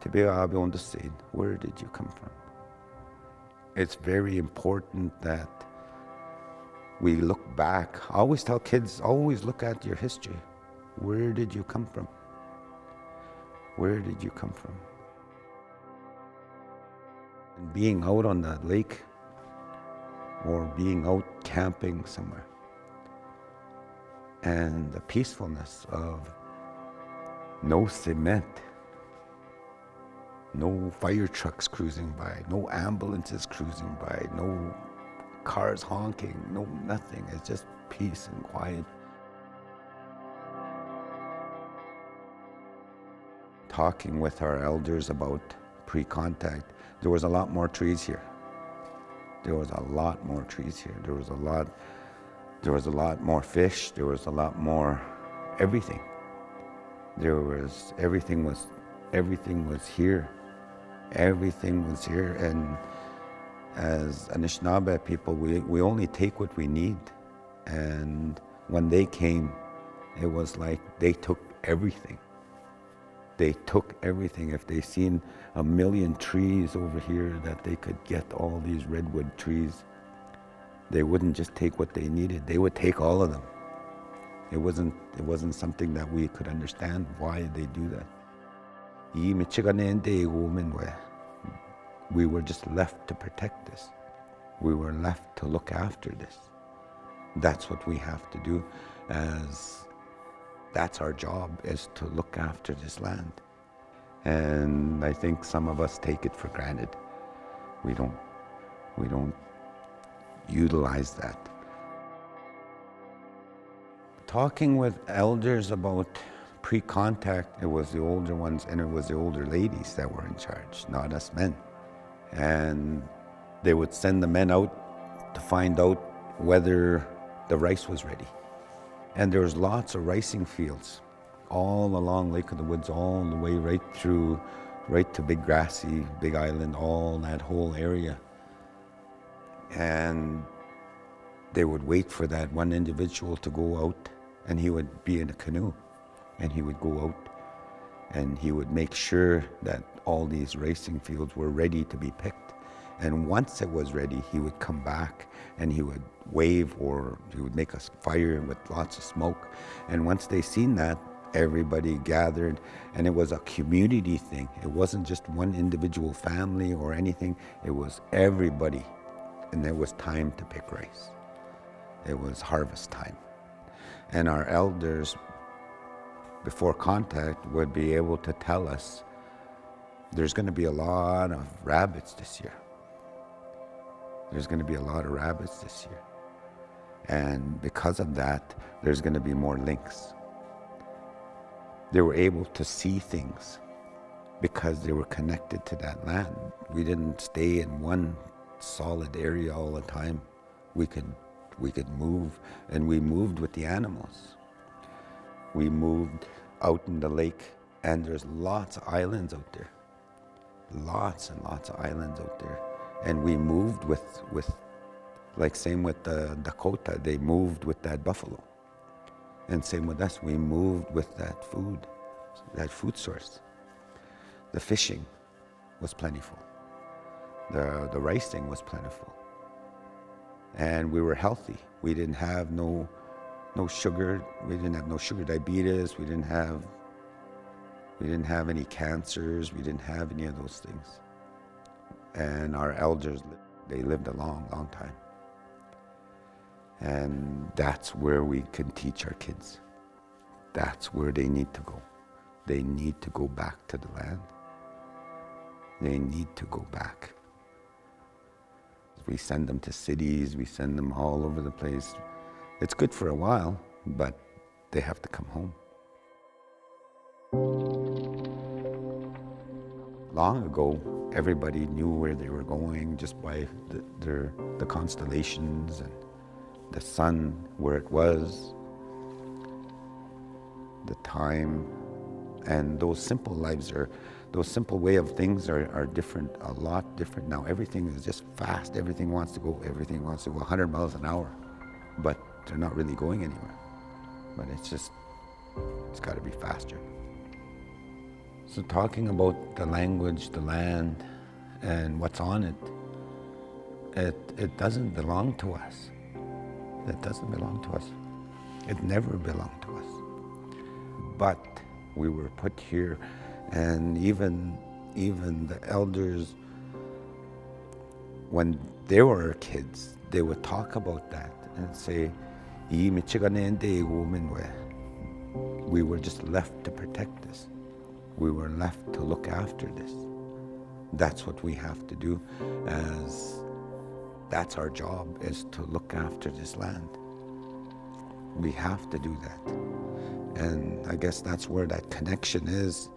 to be able to say, where did you come from? It's very important that we look back. I always tell kids, always look at your history. Where did you come from? Where did you come from? And being out on that lake or being out camping somewhere, and the peacefulness of no cement, no fire trucks cruising by, no ambulances cruising by, no cars honking, no nothing. It's just peace and quiet. Talking with our elders about pre-contact, there was a lot more trees here. There was a lot more trees here. There was a lot more fish. There was a lot more everything. Everything was here. Everything was here. And as Anishinaabe people, we only take what we need. And when they came, it was like they took everything. They took everything. If they seen 1,000,000 trees over here that they could get all these redwood trees, they wouldn't just take what they needed. They would take all of them. It wasn't something that we could understand why they do that. We were just left to protect this. We were left to look after this. That's what we have to do, as that's our job, is to look after this land. And I think some of us take it for granted. We don't utilize that. Talking with elders about pre-contact, it was the older ones and it was the older ladies that were in charge, not us men. And they would send the men out to find out whether the rice was ready. And there was lots of ricing fields all along Lake of the Woods, all the way right to Big Grassy, Big Island, all that whole area. And they would wait for that one individual to go out, and he would be in a canoe, and he would go out, and he would make sure that all these racing fields were ready to be picked. And once it was ready, he would come back and he would wave, or he would make a fire with lots of smoke. And once they seen that, everybody gathered, and it was a community thing. It wasn't just one individual family or anything. It was everybody. And there was time to pick rice. It was harvest time. And our elders, before contact, would be able to tell us, there's going to be a lot of rabbits this year. There's going to be a lot of rabbits this year. And because of that, there's going to be more lynx. They were able to see things because they were connected to that land. We didn't stay in one solid area all the time. We could move, and we moved with the animals. We moved out in the lake, and there's lots of islands out there. Lots and lots of islands out there. And we moved with like same with the Dakota, they moved with that buffalo. And same with us, we moved with that food source. The fishing was plentiful. The ricing was plentiful. And we were healthy. We didn't have no sugar. We didn't have no sugar diabetes. We didn't have any cancers. We didn't have any of those things. And our elders, they lived a long, long time. And that's where we can teach our kids. That's where they need to go. They need to go back to the land. They need to go back. We send them to cities, we send them all over the place. It's good for a while, but they have to come home. Long ago, everybody knew where they were going just by the constellations and the sun, where it was, the time, and those simple way of things are different, a lot different now. Everything is just fast. Everything wants to go 100 miles an hour, but they're not really going anywhere. But it's got to be faster. So talking about the language, the land, and what's on it, it doesn't belong to us. It doesn't belong to us. It never belonged to us. But we were put here, and even the elders, when they were kids, they would talk about that and say, "이 미치가네인데 오면 왜?" We were just left to protect this. We were left to look after this. That's what we have to do, as that's our job, is to look after this land. We have to do that. And I guess that's where that connection is